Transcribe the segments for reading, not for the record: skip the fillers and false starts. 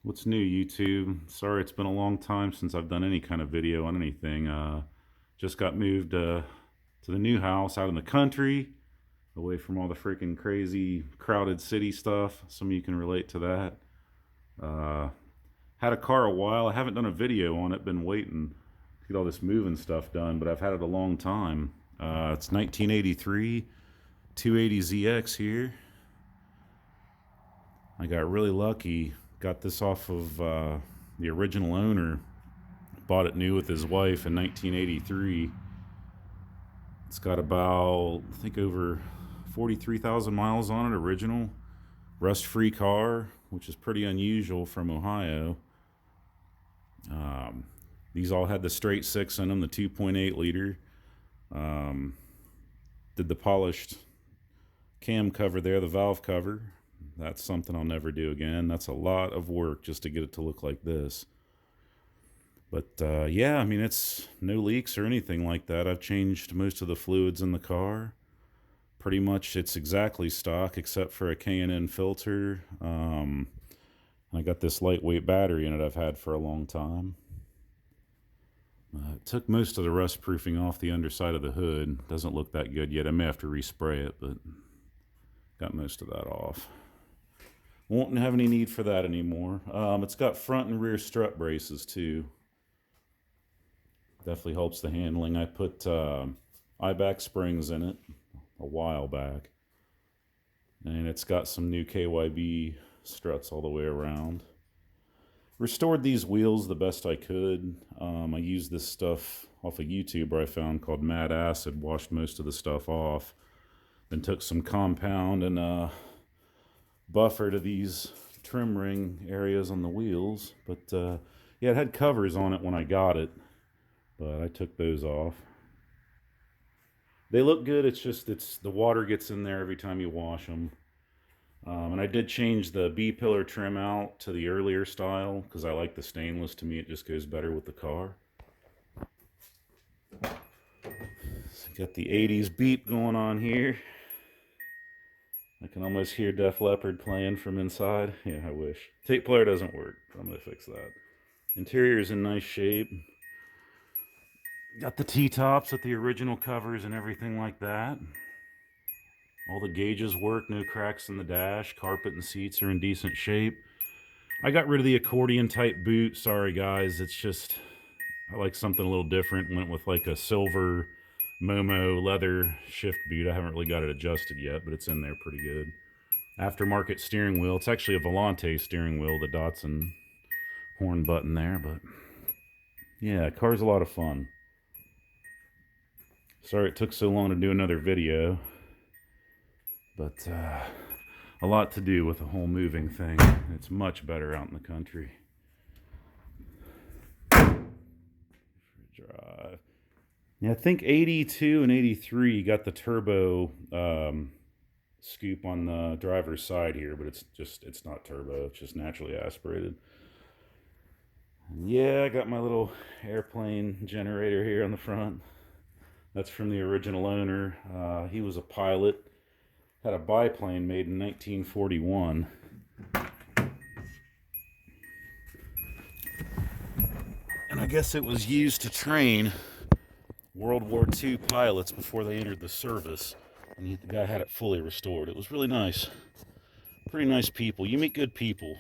What's new, YouTube? Sorry, it's been a long time since I've done any kind of video on anything. Just got moved to the new house out in the country, away from all the freaking crazy crowded city stuff. Some of you can relate to that. Uh, Had a car a while. I haven't done a video on it. Been waiting to get all this moving stuff done, but I've had it a long time. It's 1983, 280ZX here. I got really lucky. Got this off of the original owner. Bought it new with his wife in 1983. It's got about, I think, over 43,000 miles on it, original. Rust-free car, which is pretty unusual from Ohio. These all had the straight six in them, the 2.8 liter. Did the polished cam cover there, the valve cover. That's something I'll never do again. That's a lot of work just to get it to look like this. But yeah, I mean, it's no leaks or anything like that. I've changed most of the fluids in the car. Pretty much it's exactly stock except for a K&N filter. I got this lightweight battery in it I've had for a long time. It took most of the rust proofing off the underside of the hood. Doesn't look that good yet. I may have to respray it, but got most of that off. Won't have any need for that anymore. It's got front and rear strut braces too. Definitely helps the handling. I put IBAC springs in it a while back. And it's got some new KYB struts all the way around. Restored these wheels the best I could. I used this stuff off of YouTube I found called Mad Acid. Washed most of the stuff off. Then took some compound and buffer to these trim ring areas on the wheels. But yeah, it had covers on it when I got it, but I took those off. They look good. It's just the water gets in there every time you wash them. And I did change the B-pillar trim out to the earlier style because I like the stainless. To me, it just goes better with the car. So got the 80s beep going on here. I can almost hear Def Leppard playing from inside. Yeah, I wish. Tape player doesn't work. I'm going to fix that. Interior is in nice shape. Got the T-tops with the original covers and everything like that. All the gauges work, no cracks in the dash. Carpet and seats are in decent shape. I got rid of the accordion type boot. Sorry guys, it's just, I like something a little different. Went with like a silver Momo leather shift boot. I haven't really got it adjusted yet, but it's in there pretty good. Aftermarket steering wheel. It's actually a Volante steering wheel, the Datsun horn button there, but yeah, car's a lot of fun. Sorry it took so long to do another video, but a lot to do with the whole moving thing. It's much better out in the country. Drive. Yeah, I think 82 and 83 got the turbo scoop on the driver's side here, but it's not turbo. It's just naturally aspirated. And yeah, I got my little airplane generator here on the front. That's from the original owner. He was a pilot. Had a biplane made in 1941. And I guess it was used to train World War II pilots before they entered the service. And the guy had it fully restored. It was really nice. Pretty nice people. You meet good people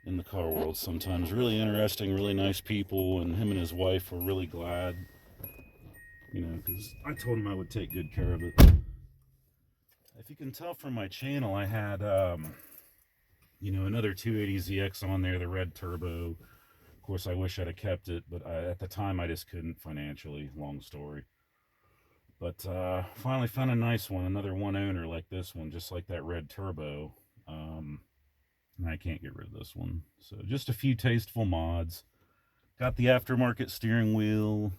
in the car world sometimes. Really interesting, really nice people. And him and his wife were really glad. You know, because I told him I would take good care of it. If you can tell from my channel, I had, you know, another 280ZX on there, the red turbo. Of course, I wish I'd have kept it, but at the time I just couldn't financially. Long story. But finally found a nice one, another one owner like this one, just like that red turbo. And I can't get rid of this one. So just a few tasteful mods. Got the aftermarket steering wheel.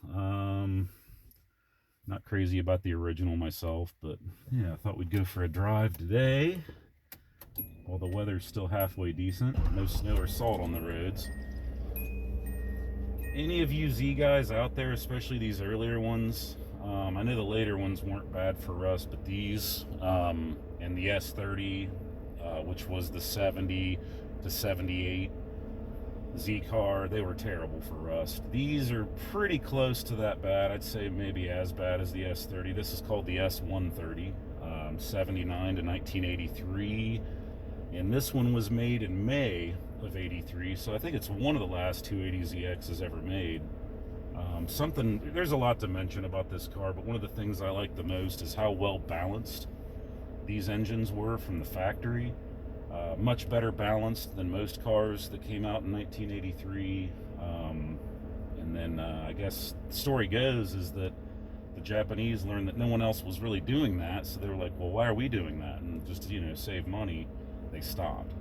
Not crazy about the original myself, but yeah, I thought we'd go for a drive today. While the weather's still halfway decent. No snow or salt on the roads. Any of you Z guys out there, especially these earlier ones, I know the later ones weren't bad for rust, but these and the S30 which was the 70 to 78 Z car. They were terrible for rust. These are pretty close to that bad. I'd say maybe as bad as the S30. This is called the S130, 79 to 1983. And this one was made in May of 83, so I think it's one of the last 280ZXs ever made. There's a lot to mention about this car, but one of the things I like the most is how well balanced these engines were from the factory. Much better balanced than most cars that came out in 1983. And then I guess the story goes is that the Japanese learned that no one else was really doing that, so they were like, well, why are we doing that? And just to, save money, they stopped.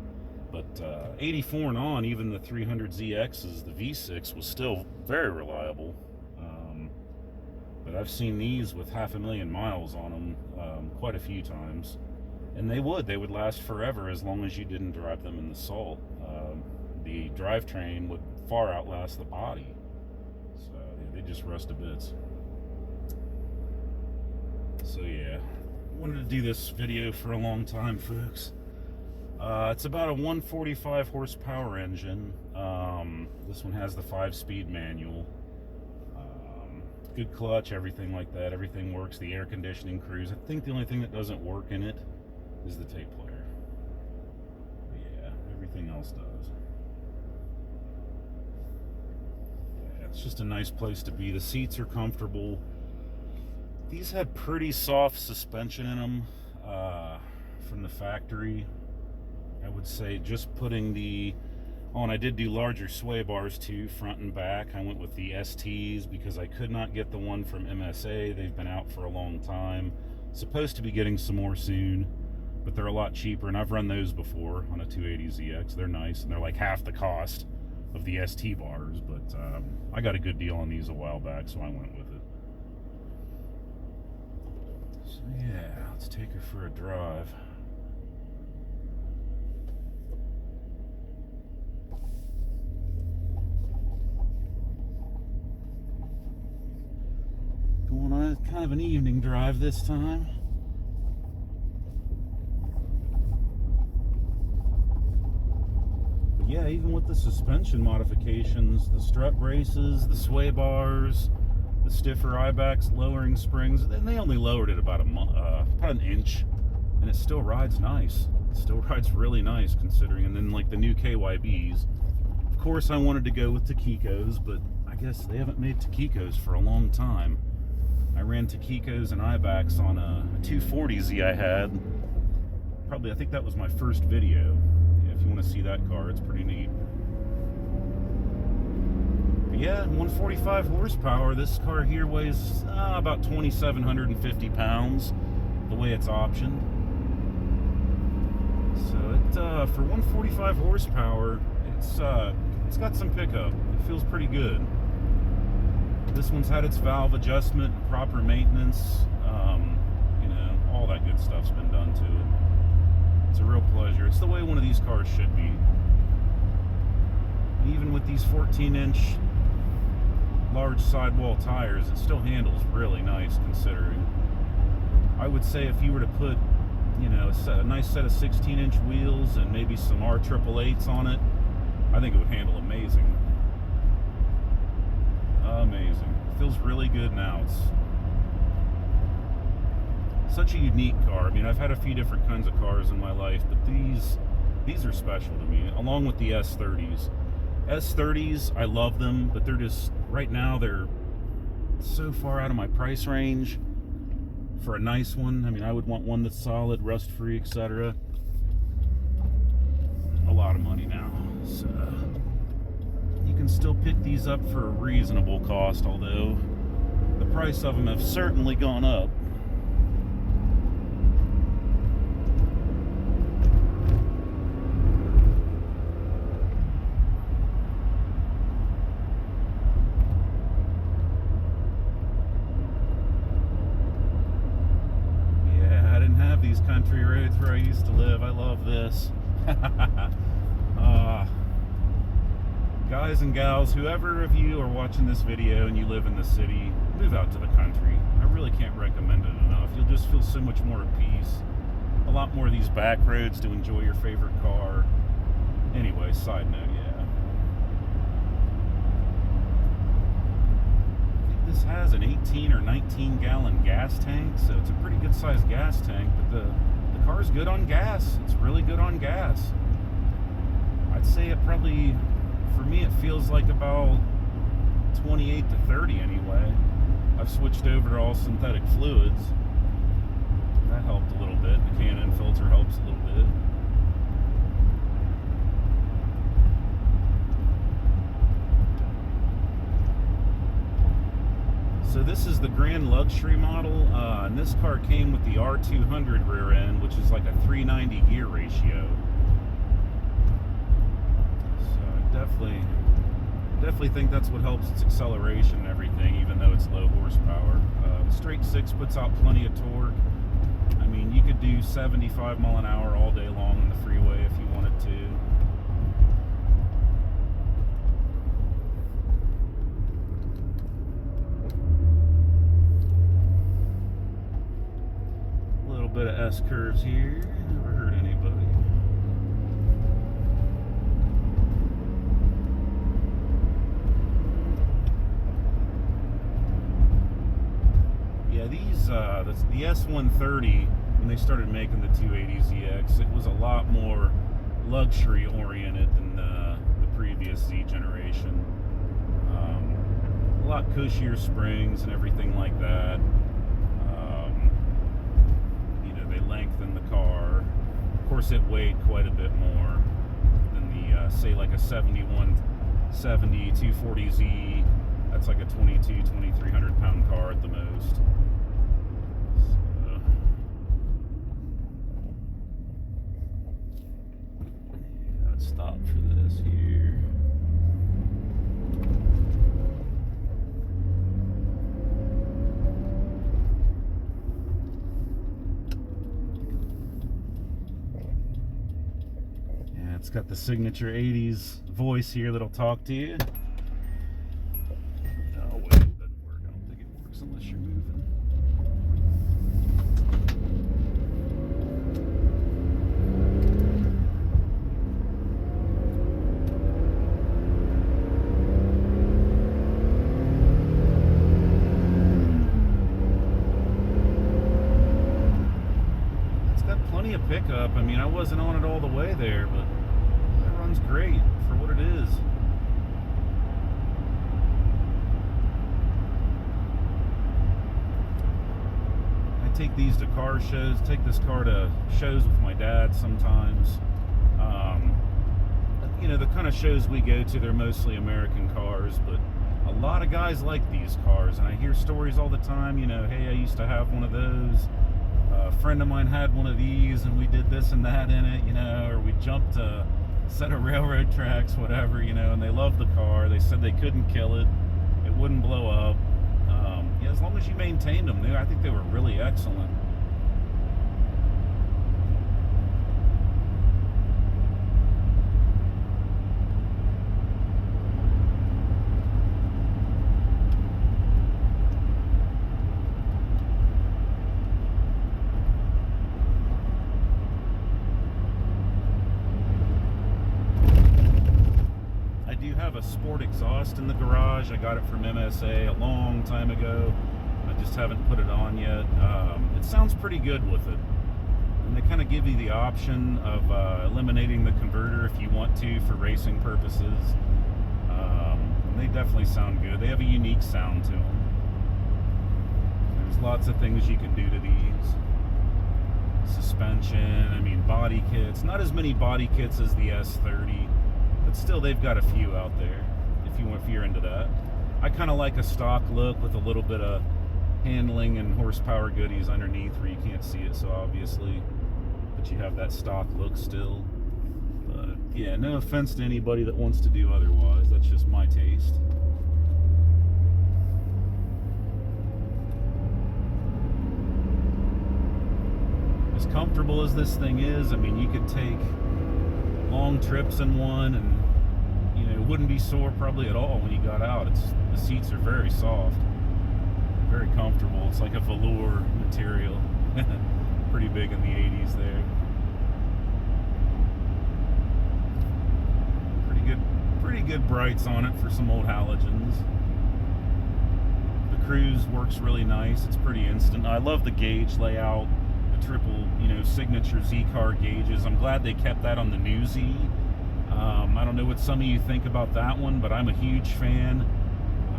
But 84 and on, even the 300ZXs, the V6 was still very reliable. But I've seen these with 500,000 miles on them quite a few times. And they would last forever as long as you didn't drive them in the salt. The drivetrain would far outlast the body. So they just rust to bits. So yeah, wanted to do this video for a long time, folks. It's about a 145 horsepower engine. This one has the 5-speed manual. Good clutch, everything like that. Everything works. The air conditioning cruise. I think the only thing that doesn't work in it is the tape player. But yeah, everything else does. Yeah, it's just a nice place to be. The seats are comfortable. These had pretty soft suspension in them from the factory. I would say just putting and I did do larger sway bars too, front and back. I went with the STs because I could not get the one from MSA. They've been out for a long time. Supposed to be getting some more soon, but they're a lot cheaper, and I've run those before on a 280ZX. They're nice, and they're like half the cost of the ST bars, but I got a good deal on these a while back, so I went with it. So yeah, let's take her for a drive. Going on kind of an evening drive this time. But yeah, even with the suspension modifications, the strut braces, the sway bars, the stiffer eyebacks, lowering springs, and they only lowered it about an inch, and it still rides nice. It still rides really nice considering. And then like the new KYBs, of course I wanted to go with Takikos, but I guess they haven't made Takikos for a long time. I ran Takikos and eyebacks on a 240Z I had. Probably, I think that was my first video. If you want to see that car, it's pretty neat. But yeah, 145 horsepower. This car here weighs about 2,750 pounds, the way it's optioned. So for 145 horsepower, it's got some pickup. It feels pretty good. This one's had its valve adjustment, proper maintenance, all that good stuff's been done to it. It's a real pleasure. It's the way one of these cars should be. Even with these 14-inch large sidewall tires, it still handles really nice considering. I would say if you were to put, a nice set of 16-inch wheels and maybe some R888s on it, I think it would handle amazing. Amazing. It feels really good now. It's such a unique car. I mean, I've had a few different kinds of cars in my life, but these are special to me, along with the S30s. S30s, I love them, but they're just, right now, they're so far out of my price range for a nice one. I mean, I would want one that's solid, rust-free, etc. A lot of money now. So you can still pick these up for a reasonable cost, although the price of them have certainly gone up. Yeah, I didn't have these country roads where I used to live. I love this. Guys and gals, whoever of you are watching this video and you live in the city, move out to the country. I really can't recommend it enough. You'll just feel so much more at peace. A lot more of these back roads to enjoy your favorite car. Anyway, side note, yeah. I think this has an 18 or 19 gallon gas tank, so it's a pretty good sized gas tank, but the car's good on gas. It's really good on gas. I'd say it probably, for me, it feels like about 28 to 30 anyway. I've switched over to all synthetic fluids. That helped a little bit. The Canon filter helps a little bit. So this is the Grand Luxury model, and this car came with the R200 rear end, which is like a 390 gear ratio. So I definitely think that's what helps its acceleration and everything, even though it's low horsepower. The straight six puts out plenty of torque. I mean, you could do 75 mile an hour all day long on the freeway if you wanted to. A little bit of S-curves here. Never hurt anybody. Yeah, these, the S130, when they started making the 280ZX, it was a lot more luxury oriented than the previous Z generation. A lot cushier springs and everything like that. You know, they lengthened the car. Of course, it weighed quite a bit more than the, say, like a 7170 240Z. That's like a 2,300 pound car at the most. Stop for this here. Yeah, it's got the signature 80s voice here that'll talk to you. Oh wait, it doesn't work. I don't think it works unless you're moving. Pickup. I mean, I wasn't on it all the way there, but it runs great for what it is. I take these to car shows, take this car to shows with my dad sometimes. You know, the kind of shows we go to, they're mostly American cars, but a lot of guys like these cars, and I hear stories all the time, you know, hey, I used to have one of those. A friend of mine had one of these and we did this and that in it, you know, or we jumped a set of railroad tracks, whatever, you know, and they loved the car. They said they couldn't kill it. It wouldn't blow up. Yeah, as long as you maintained them, I think they were really excellent. Have a sport exhaust in the garage. I got it from MSA a long time ago. I just haven't put it on yet. It sounds pretty good with it. And they kind of give you the option of eliminating the converter if you want to for racing purposes. And they definitely sound good. They have a unique sound to them. There's lots of things you can do to these. Suspension, I mean body kits. Not as many body kits as the S30. But still, they've got a few out there if you're into that. I kind of like a stock look with a little bit of handling and horsepower goodies underneath where you can't see it so obviously, but you have that stock look still. But yeah, no offense to anybody that wants to do otherwise. That's just my taste. As comfortable as this thing is, I mean, you could take long trips in one and you know, it wouldn't be sore probably at all when you got out. The seats are very soft, very comfortable. It's like a velour material. pretty big in the 80s there. Pretty good brights on it for some old halogens. The cruise works really nice. It's pretty instant. I love the gauge layout, the triple, signature Z-car gauges. I'm glad they kept that on the new Z. I don't know what some of you think about that one, but I'm a huge fan.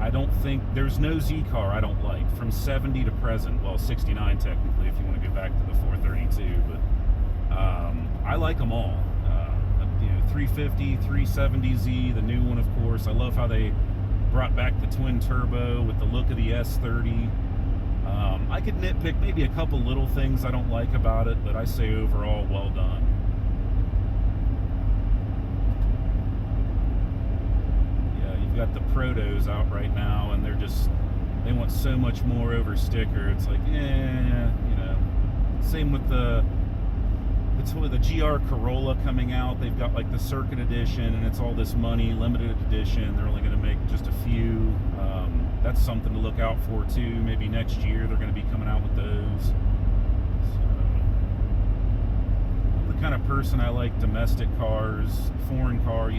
I don't think there's no Z-car I don't like from 70 to present. Well, 69 technically, if you want to go back to the 432, but I like them all. 350, 370Z, the new one, of course. I love how they brought back the twin turbo with the look of the S30. I could nitpick maybe a couple little things I don't like about it, but I say overall, well done. Yeah, you've got the Protos out right now, and they want so much more over sticker. It's like, same with the GR Corolla coming out. They've got like the Circuit Edition, and it's all this money, limited edition. They're only going to make just a few. That's something to look out for too. Maybe next year they're going to be coming out with those. So, I'm the kind of person I like domestic cars, foreign car.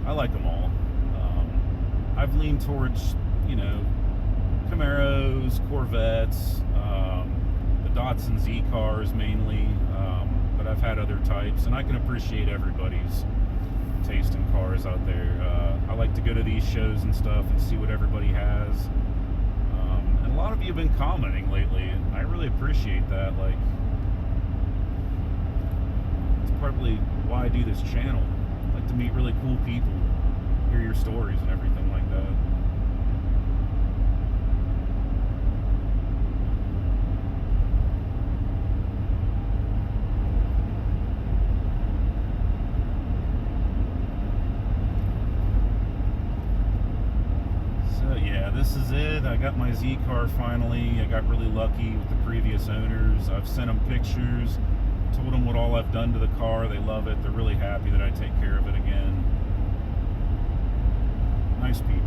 I like them all. I've leaned towards Camaros, Corvettes, the Datsun Z cars mainly. But I've had other types, and I can appreciate everybody's taste in cars out there. I like to go to these shows and stuff and see what everybody has. And a lot of you have been commenting lately, and I really appreciate that. Like, it's probably why I do this channel. I like to meet really cool people, hear your stories and everything like that. This is it. I got my Z car finally. I got really lucky with the previous owners. I've sent them pictures, told them what all I've done to the car. They love it. They're really happy that I take care of it again. Nice people.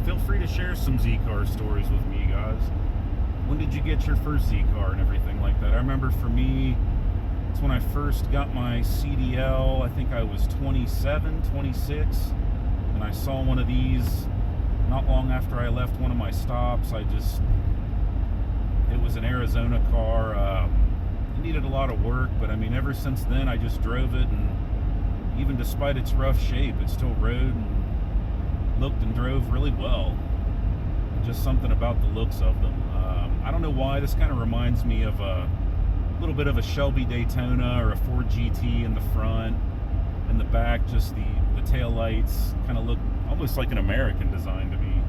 Feel free to share some Z-car stories with me, guys. When did you get your first Z-car and everything like that? I remember for me, it's when I first got my CDL. I think I was 27, 26, and I saw one of these not long after I left one of my stops. It was an Arizona car. It needed a lot of work, but I mean, ever since then, I just drove it, and even despite its rough shape, it still rode and looked and drove really well. Just something about the looks of them. I don't know why, this kind of reminds me of a little bit of a Shelby Daytona or a Ford GT in the front. In the back, just the tail lights kind of look almost like an American design to me.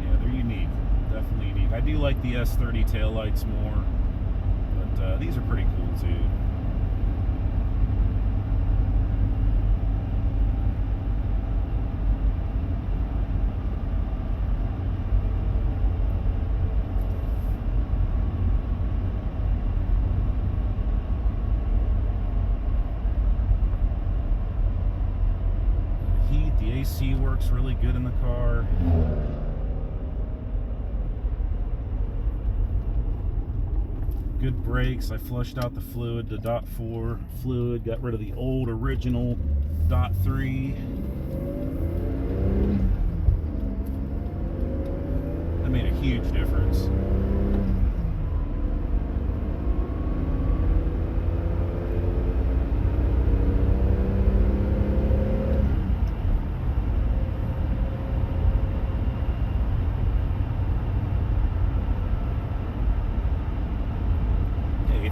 Yeah, they're unique. Definitely unique. I do like the S30 tail lights more, but these are pretty cool too. The AC works really good in the car. Good brakes. I flushed out the fluid, the .4 fluid, got rid of the old original .3. That made a huge difference.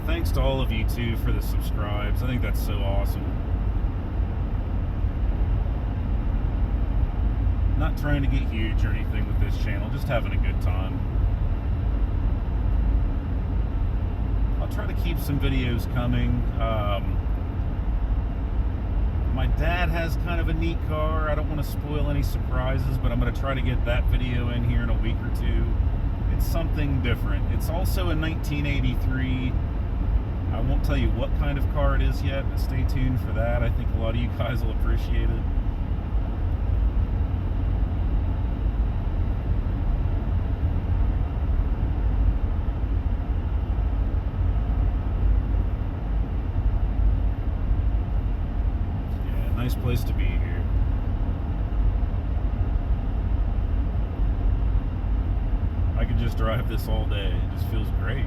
Thanks to all of you too for the subscribes. I think that's so awesome. Not trying to get huge or anything with this channel, just having a good time. I'll try to keep some videos coming. My dad has kind of a neat car. I don't want to spoil any surprises, but I'm going to try to get that video in here in a week or two. It's something different. It's also a 1983. I won't tell you what kind of car it is yet, but stay tuned for that. I think a lot of you guys will appreciate it. Yeah, nice place to be here. I could just drive this all day. It just feels great.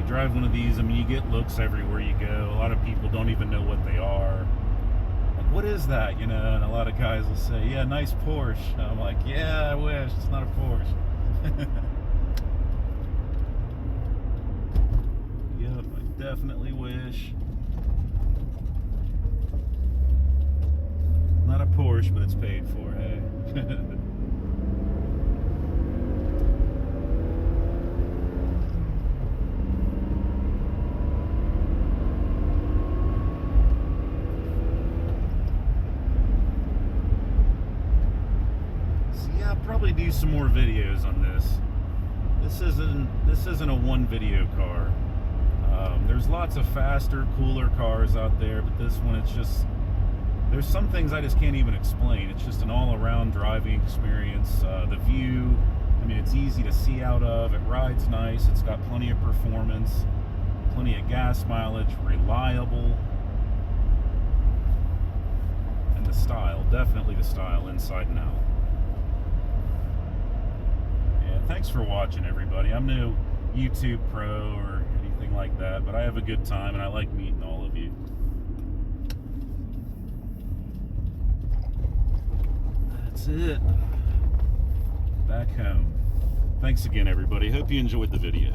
Drive one of these, I mean, you get looks everywhere you go. A lot of people don't even know what they are. Like, what is that, you know? And a lot of guys will say, yeah, nice Porsche. And I'm like, yeah, I wish. It's not a Porsche. Yep, I definitely wish. Not a Porsche, but it's paid for, hey? Probably do some more videos on this. This isn't a one video car. There's lots of faster, cooler cars out there, but this one, it's just, there's some things I just can't even explain. It's just an all-around driving experience. The view, I mean, it's easy to see out of. It rides nice. It's got plenty of performance, plenty of gas mileage, reliable, and the style, definitely the style inside and out. Thanks for watching, everybody. I'm no YouTube pro or anything like that, but I have a good time and I like meeting all of you. That's it. Back home. Thanks again, everybody. Hope you enjoyed the video.